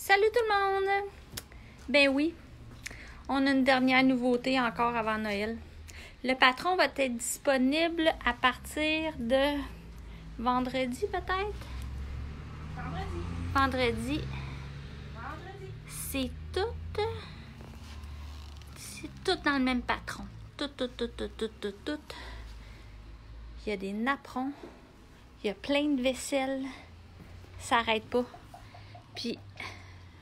Salut tout le monde! Ben oui, on a une dernière nouveauté encore avant Noël. Le patron va être disponible à partir de vendredi peut-être? Vendredi. C'est tout dans le même patron. Tout. Il y a des napperons, il y a plein de vaisselle. Ça n'arrête pas. Puis,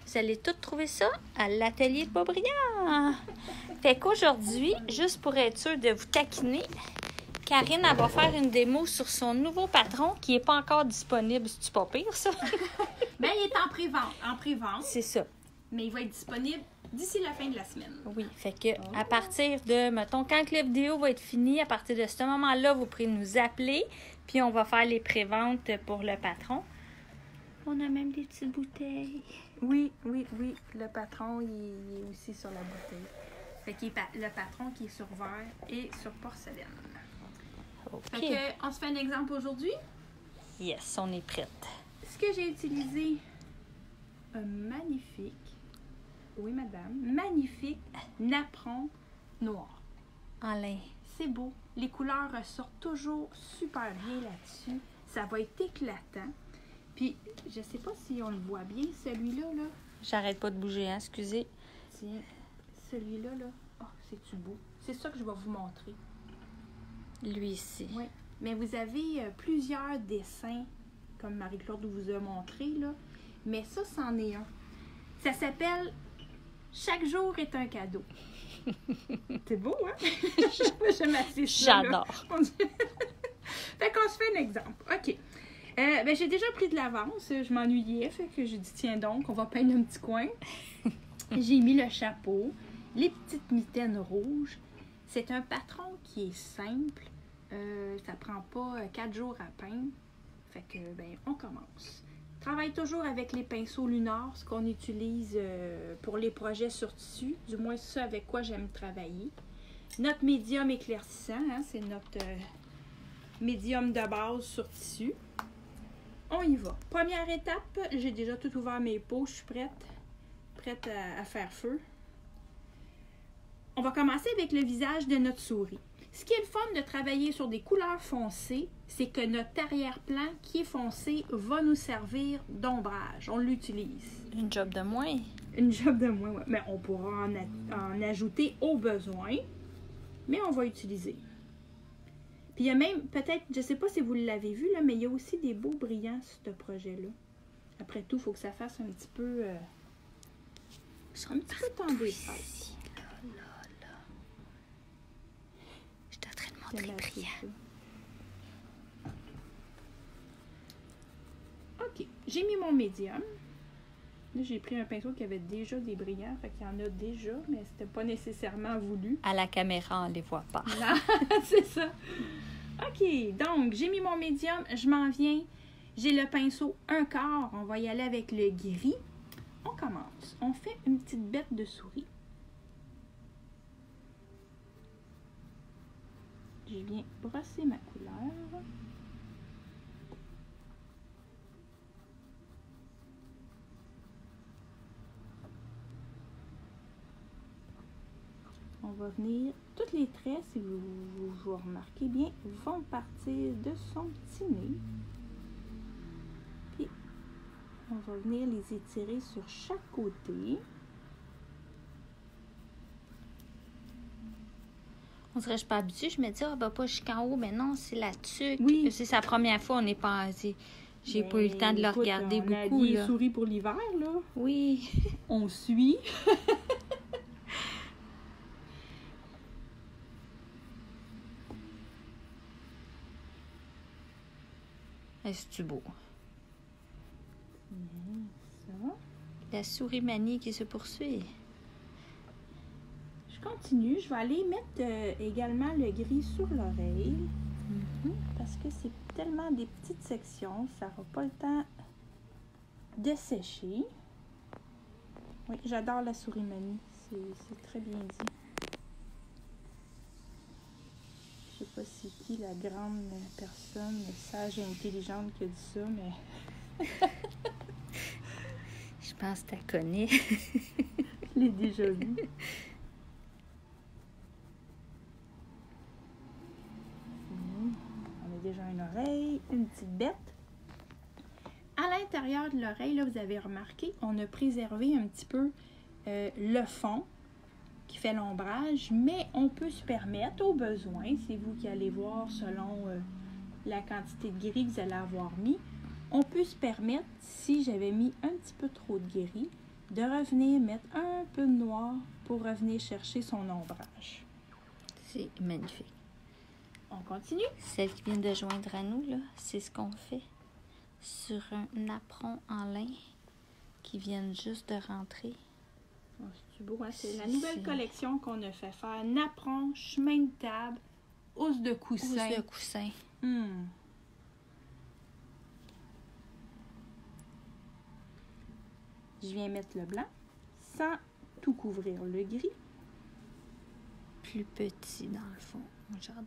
vous allez tout trouver ça à l'atelier de Beaubriand. Fait qu'aujourd'hui, juste pour être sûr de vous taquiner, Karine, elle va faire une démo sur son nouveau patron qui n'est pas encore disponible. C'est-tu pas pire, ça? Ben, il est en pré-vente. C'est ça. Mais il va être disponible d'ici la fin de la semaine. Oui, fait que à partir de, mettons, quand la vidéo va être finie, à partir de ce moment-là, vous pourrez nous appeler, puis on va faire les préventes pour le patron. On a même des petites bouteilles. Oui. Le patron, il est aussi sur la bouteille. Fait qu'il est le patron qui est sur verre et sur porcelaine. OK. Fait que, on se fait un exemple aujourd'hui. Yes, on est prête. Ce que j'ai utilisé, un magnifique, oui madame, magnifique napperon noir. En lin. C'est beau. Les couleurs ressortent toujours super bien là-dessus. Ça va être éclatant. Puis, je sais pas si on le voit bien, celui-là, là. J'arrête pas de bouger, hein, excusez. Tiens, celui-là, là. Oh, c'est-tu beau? C'est ça que je vais vous montrer. Lui ici. Oui. Mais vous avez plusieurs dessins, comme Marie-Claude vous a montré, là. Mais ça, c'en est un. Ça s'appelle « Chaque jour est un cadeau ». C'est beau, hein? Je m'assiste. J'adore. Fait qu'on se fait un exemple. OK. Ben, j'ai déjà pris de l'avance. Je m'ennuyais. Fait que j'ai dit, tiens donc, on va peindre un petit coin. J'ai mis le chapeau, les petites mitaines rouges. C'est un patron qui est simple. Ça prend pas 4 jours à peindre. Fait que, ben, on commence. Travaille toujours avec les pinceaux Lunar, ce qu'on utilise pour les projets sur tissu. Du moins, c'est ça avec quoi j'aime travailler. Notre médium éclaircissant, hein, c'est notre médium de base sur tissu. On y va. Première étape, j'ai déjà tout ouvert mes pots, je suis prête à faire feu. On va commencer avec le visage de notre souris. Ce qui est le fun de travailler sur des couleurs foncées, c'est que notre arrière-plan qui est foncé va nous servir d'ombrage. On l'utilise. Une job de moins. Une job de moins, oui. Mais on pourra en ajouter au besoin, mais on va utiliser. Puis il y a même, peut-être, je ne sais pas si vous l'avez vu, là, mais il y a aussi des beaux brillants sur ce projet-là. Après tout, il faut que ça fasse un petit peu... tendu. Ici, là. Je suis en train de montrer le brillant. OK. J'ai mis mon médium. Là, j'ai pris un pinceau qui avait déjà des brillants. Fait qu'il y en a déjà, mais c'était pas nécessairement voulu. À la caméra, on les voit pas. Non, c'est ça. OK. Donc, j'ai mis mon médium. Je m'en viens. J'ai le pinceau 1/4. On va y aller avec le gris. On commence. On fait une petite bête de souris. Je viens brosser ma couleur. On va venir, tous les traits, si vous remarquez bien, vont partir de son petit nez. Puis, on va venir les étirer sur chaque côté. On dirait que je suis pas habituée. Je me dis, pas jusqu'en haut. Mais non, c'est là-dessus. Oui. C'est sa première fois, on n'est pas... J'ai pas eu le temps de le regarder beaucoup. On a des souris pour l'hiver, là. Oui. On suit. C'est-tu beau? Ça. La souris manie qui se poursuit. Je continue. Je vais aller mettre également le gris sur l'oreille. Parce que c'est tellement des petites sections, ça n'aura pas le temps de sécher. Oui, j'adore la souris manie. C'est très bien dit. Je sais pas c'est qui la grande personne sage et intelligente qui a dit ça, mais... Je pense que tu la connais. Je l'ai déjà vu. On a déjà une oreille, une petite bête. À l'intérieur de l'oreille, là, vous avez remarqué, on a préservé un petit peu le fond qui fait l'ombrage, mais on peut se permettre, au besoin, c'est vous qui allez voir selon la quantité de gris que vous allez avoir mis, on peut se permettre, si j'avais mis un petit peu trop de gris, de revenir mettre un peu de noir pour revenir chercher son ombrage. C'est magnifique. On continue. Celle qui vient de joindre à nous, là, c'est ce qu'on fait sur un apron en lin qui vient juste de rentrer. Oh, c'est beau, hein? C'est la nouvelle collection qu'on a fait faire. Napperon, chemin de table, housse de coussin. Housse de coussin. Je viens mettre le blanc sans tout couvrir le gris. Plus petit dans le fond. J'adore.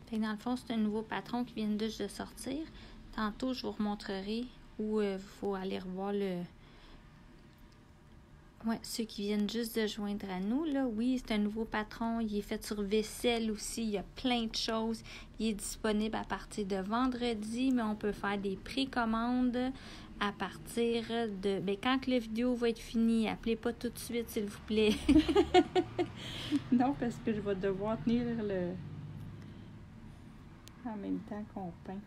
Fait que dans le fond, c'est un nouveau patron qui vient juste de sortir. Tantôt, je vous remontrerai où il faut aller revoir le... Ouais, ceux qui viennent juste de joindre à nous, là. Oui, c'est un nouveau patron. Il est fait sur vaisselle aussi. Il y a plein de choses. Il est disponible à partir de vendredi, mais on peut faire des précommandes à partir de... Ben, quand que la vidéo va être finie, appelez pas tout de suite, s'il vous plaît. Non, parce que je vais devoir tenir le... en même temps qu'on peint.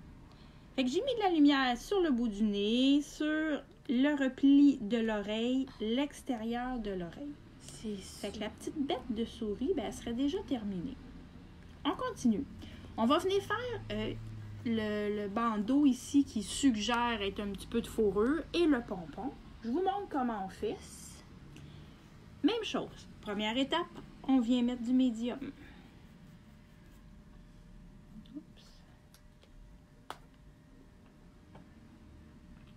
Fait que j'ai mis de la lumière sur le bout du nez, sur le repli de l'oreille, l'extérieur de l'oreille. Fait que la petite bête de souris, ben, elle serait déjà terminée. On continue. On va venir faire le bandeau ici qui suggère être un petit peu de fourrure et le pompon. Je vous montre comment on fait. Même chose. Première étape, on vient mettre du médium.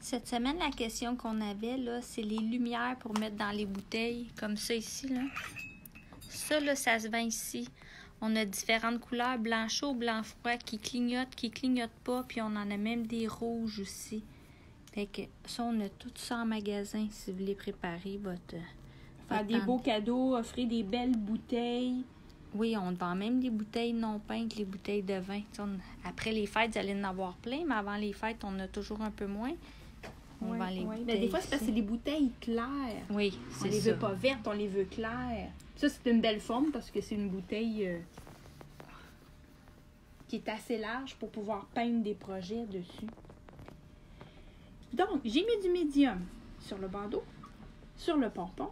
Cette semaine, la question qu'on avait, là, c'est les lumières pour mettre dans les bouteilles, comme ça ici, là. Ça, là, ça se vend ici. On a différentes couleurs, blanc chaud, blanc froid, qui clignotent pas, puis on en a même des rouges aussi. Fait que ça, on a tout ça en magasin, si vous voulez préparer votre... Faire des beaux cadeaux, offrir des belles bouteilles. Oui, on vend même des bouteilles non peintes, les bouteilles de vin. Après les fêtes, vous allez en avoir plein, mais avant les fêtes, on a toujours un peu moins. On vend les bouteilles. Mais des fois, c'est parce que c'est des bouteilles claires. Oui, c'est ça. On les veut pas vertes, on les veut claires. Ça, c'est une belle forme parce que c'est une bouteille qui est assez large pour pouvoir peindre des projets dessus. Donc, j'ai mis du médium sur le bandeau, sur le pompon.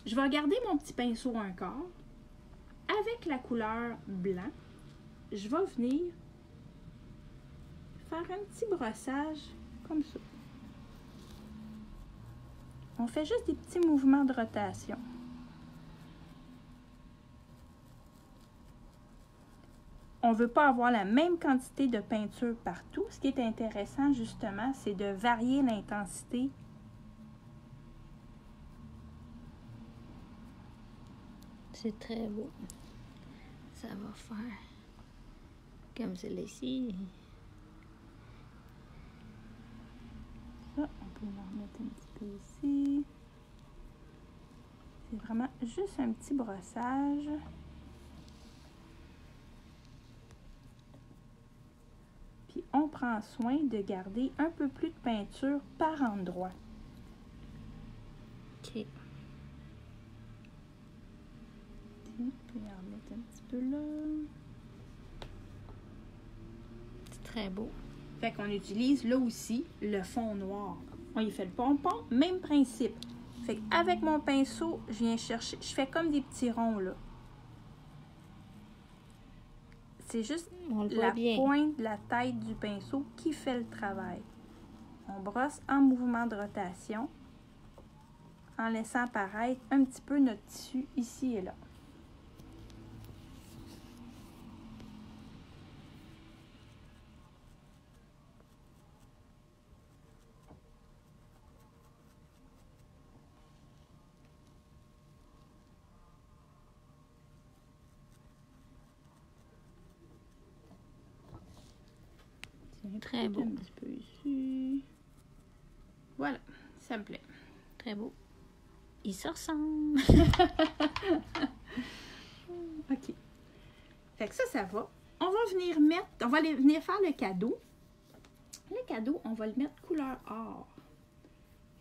Je vais garder mon petit pinceau un quart. Avec la couleur blanc, je vais venir faire un petit brossage comme ça. On fait juste des petits mouvements de rotation. On ne veut pas avoir la même quantité de peinture partout. Ce qui est intéressant, justement, c'est de varier l'intensité. C'est très beau. Ça va faire comme celui-ci. Ça, on peut en remettre un petit peu ici. C'est vraiment juste un petit brossage. Puis on prend soin de garder un peu plus de peinture par endroit. OK. On peut en remettre un petit peu là. C'est très beau. Fait qu'on utilise là aussi le fond noir. On y fait le pompon, même principe. Fait qu'avec mon pinceau, je viens chercher, je fais comme des petits ronds là. C'est juste la pointe de la tête du pinceau qui fait le travail. On brosse en mouvement de rotation en laissant apparaître un petit peu notre tissu ici et là. Très beau. Un petit peu ici. Voilà, ça me plaît. Très beau. Ils se ressemblent. OK. Fait que ça va. On va aller venir faire le cadeau. Le cadeau, on va le mettre couleur or.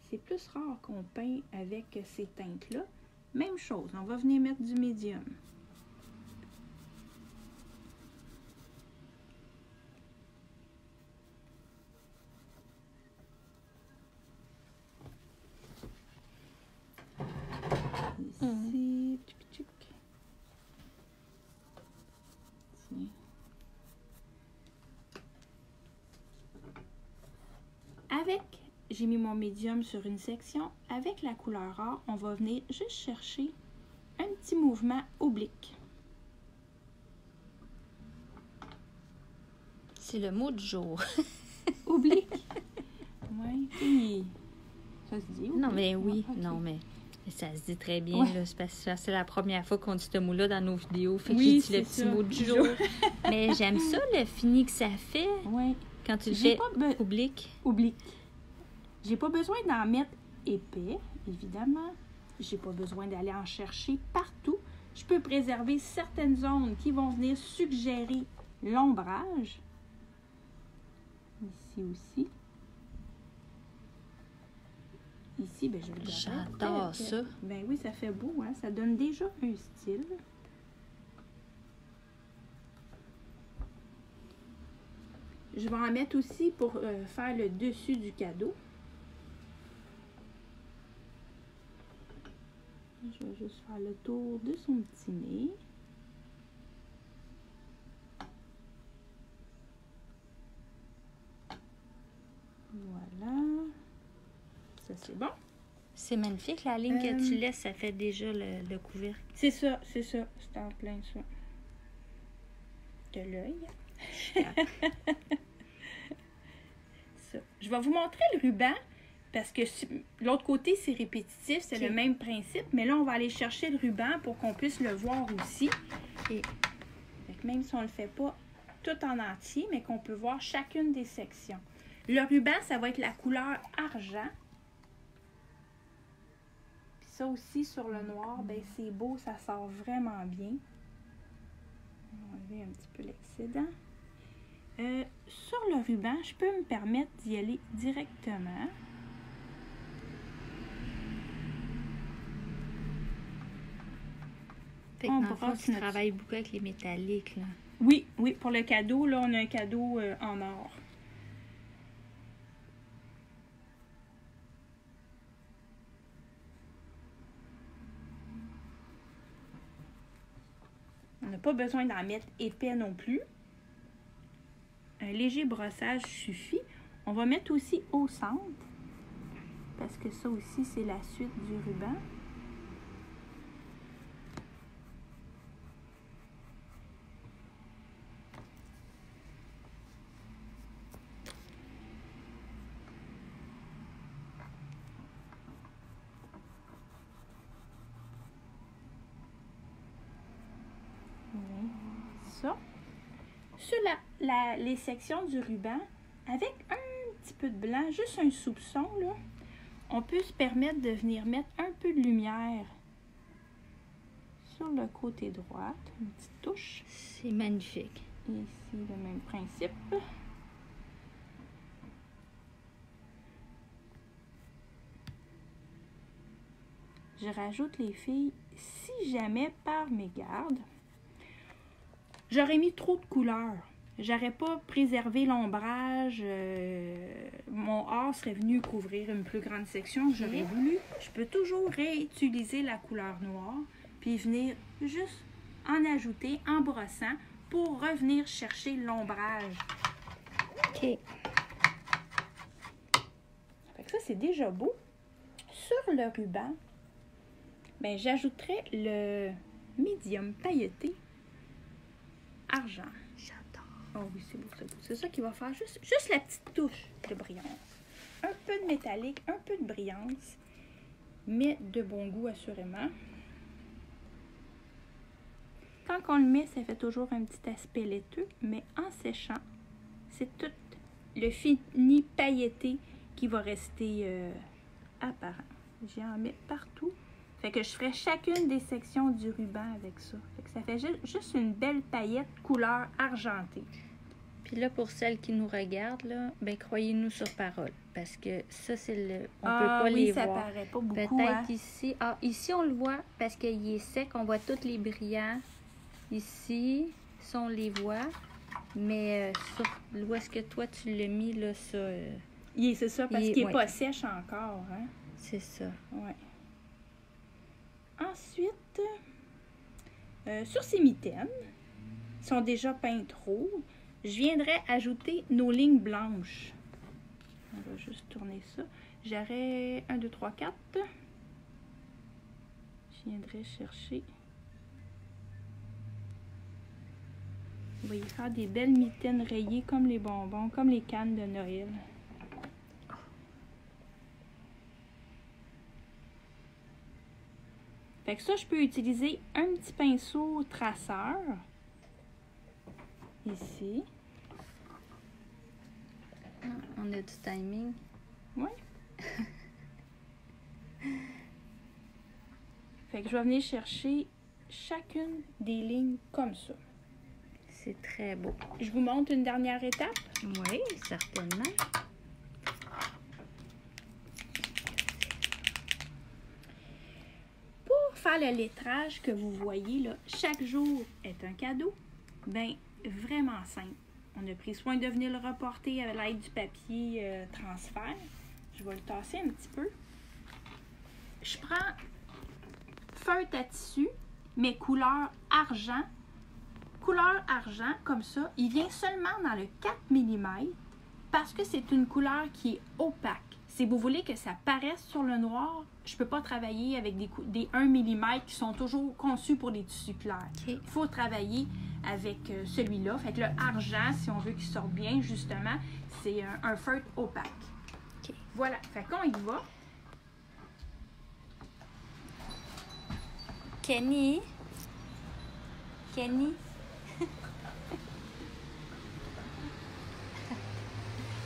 C'est plus rare qu'on peint avec ces teintes-là. Même chose, on va venir mettre du médium. Ici, tchic, tchic. Tiens. J'ai mis mon médium sur une section. Avec la couleur or, on va venir juste chercher un petit mouvement oblique. C'est le mot du jour. Oblique? Oui. Ça se dit? Non, mais oui. Ah, okay. Non, mais ça se dit très bien. Ouais. Là, c'est parce que c'est la première fois qu'on dit ce mot-là dans nos vidéos. Fait que Oui, j'ai dit le c'est petit ça. mot du jour. Mais j'aime ça, le fini que ça fait. Oui. Quand tu le J'ai fais pas oblique. Oblique. J'ai pas besoin d'en mettre épais, évidemment. J'ai pas besoin d'aller en chercher partout. Je peux préserver certaines zones qui vont venir suggérer l'ombrage. Ici aussi. Ici, ben, je vais le garder. J'adore ça. Ben oui, ça fait beau, hein? Ça donne déjà un style. Je vais en mettre aussi pour faire le dessus du cadeau. Je vais juste faire le tour de son petit nez. Voilà. Ça, c'est bon. C'est magnifique. La ligne que tu laisses, ça fait déjà le couvercle. C'est ça, c'est ça. C'est en plein ça. De l'œil. Ça. Je vais vous montrer le ruban parce que l'autre côté, c'est répétitif, c'est le même principe. Mais là, on va aller chercher le ruban pour qu'on puisse le voir aussi. Et même si on ne le fait pas tout en entier, mais qu'on peut voir chacune des sections. Le ruban, ça va être la couleur argent. Puis ça aussi, sur le noir, ben c'est beau, ça sort vraiment bien. On va enlever un petit peu l'excédent. Sur le ruban, je peux me permettre d'y aller directement. Fait que dans le fond, tu travailles beaucoup avec les métalliques, là. Oui, pour le cadeau, là, on a un cadeau en or. On n'a pas besoin d'en mettre épais non plus. Un léger brossage suffit. On va mettre aussi au centre, parce que ça aussi, c'est la suite du ruban. Ça. Sur les sections du ruban, avec un petit peu de blanc, juste un soupçon, là, on peut se permettre de venir mettre un peu de lumière sur le côté droit, une petite touche. C'est magnifique. Et ici, le même principe. Je rajoute les filles, si jamais par mégarde, j'aurais mis trop de couleurs. J'aurais pas préservé l'ombrage. Mon or serait venu couvrir une plus grande section que j'aurais voulu. Je peux toujours réutiliser la couleur noire, puis venir juste en ajouter en brossant pour revenir chercher l'ombrage. OK. Fait que ça, c'est déjà beau. Sur le ruban, ben, j'ajouterai le médium pailleté argent. J'adore. Oh oui, c'est beau, c'est beau. C'est ça qui va faire juste la petite touche de brillance. Un peu de métallique, un peu de brillance, mais de bon goût assurément. Quand on le met, ça fait toujours un petit aspect laiteux, mais en séchant, c'est toute le fini pailleté qui va rester apparent. J'en mets partout. Fait que je ferai chacune des sections du ruban avec ça. Fait que ça fait juste une belle paillette couleur argentée. Puis là, pour celles qui nous regardent, là, ben croyez-nous sur parole. Parce que ça, c'est le. On peut pas les ça voir. paraît pas beaucoup. Peut-être ici. Ah, ici, on le voit parce qu'il est sec. On voit tous les brillants. Ici, ça, on les voit. Mais où est-ce que toi, tu l'as mis, là, ça... c'est ça, parce qu'il n'est pas sèche encore. Hein? C'est ça. Ouais. Ensuite, sur ces mitaines, ils sont déjà peintes rouges. Je viendrai ajouter nos lignes blanches. On va juste tourner ça. J'aurai 1, 2, 3, 4. Je viendrai chercher. Vous voyez faire des belles mitaines rayées comme les bonbons, comme les cannes de Noël. Fait que ça, je peux utiliser un petit pinceau traceur. Ici. On a du timing. Oui. Fait que je vais venir chercher chacune des lignes comme ça. C'est très beau. Je vous montre une dernière étape. Oui, certainement. Pour faire le lettrage que vous voyez là, chaque jour est un cadeau. Ben vraiment simple. On a pris soin de venir le reporter à l'aide du papier transfert. Je vais le tasser un petit peu. Je prends feutre à tissu, mais couleur argent. Couleur argent, comme ça, il vient seulement dans le 4 mm parce que c'est une couleur qui est opaque. Si vous voulez que ça paraisse sur le noir, je ne peux pas travailler avec des 1 mm qui sont toujours conçus pour des tissus clairs. Okay. Il faut travailler avec celui-là. Fait que le argent, si on veut qu'il sorte bien, justement, c'est un feutre opaque. Okay. Voilà, fait qu'on y va. Kenny.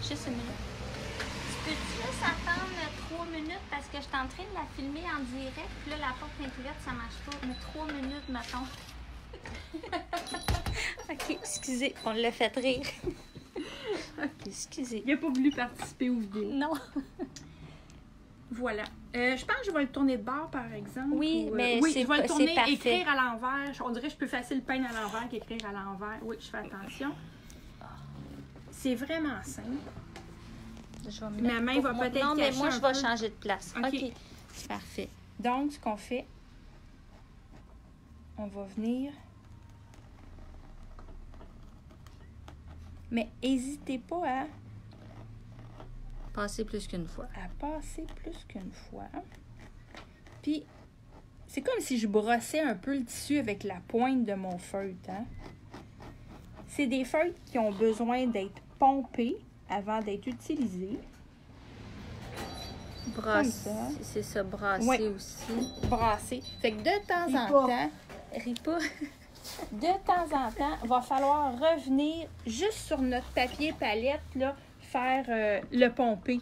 Juste une minute. Tu peux-tu juste attendre 3 minutes parce que je suis en train de la filmer en direct. Puis là, la porte est ouverte, ça marche pas. Mais 3 minutes, mettons. OK, excusez, on l'a fait rire. OK, excusez. Il n'a pas voulu participer aux vidéos. Non. Voilà. Je pense que je vais le tourner de bord, par exemple. Oui, mais oui, je vais le tourner, parfait. écrire à l'envers. On dirait que je peux facile peindre à l'envers qu'écrire à l'envers. Oui, je fais attention. C'est vraiment simple. Ma main va peut-être non, mais cacher moi, je vais peu. changer de place. OK. C'est parfait. Donc, ce qu'on fait, on va venir... Mais n'hésitez pas à passer plus qu'une fois. Puis, c'est comme si je brossais un peu le tissu avec la pointe de mon feutre. Hein? C'est des feutres qui ont besoin d'être pompés avant d'être utilisés. Brasser, c'est ça, brasser aussi. Brasser. Fait que de temps en temps... Ris pas. De temps en temps, il va falloir revenir juste sur notre papier palette, là, faire le pomper.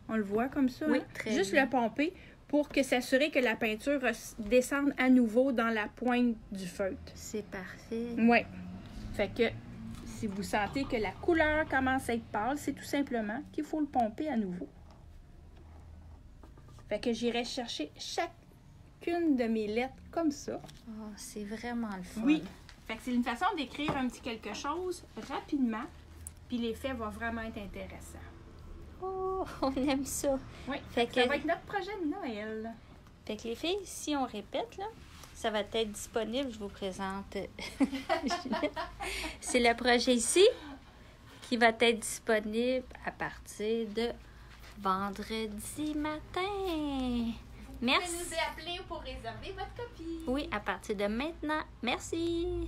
On le voit comme ça? Oui, hein? très juste bien. le pomper pour que s'assurer que la peinture descende à nouveau dans la pointe du feutre. C'est parfait. Oui. Fait que si vous sentez que la couleur commence à être pâle, c'est tout simplement qu'il faut le pomper à nouveau. Fait que j'irai chercher chacune de mes lettres comme ça. Oh, c'est vraiment le fun. Oui. Fait que c'est une façon d'écrire un petit quelque chose rapidement, puis l'effet va vraiment être intéressant. Oh, on aime ça. Oui. Fait que, ça va être notre projet de Noël. Fait que les filles, si on répète, là, ça va être disponible. Je vous présente. C'est le projet ici qui va être disponible à partir de vendredi matin. Merci. Vous nous appeler pour réserver votre copie. Oui, à partir de maintenant. Merci.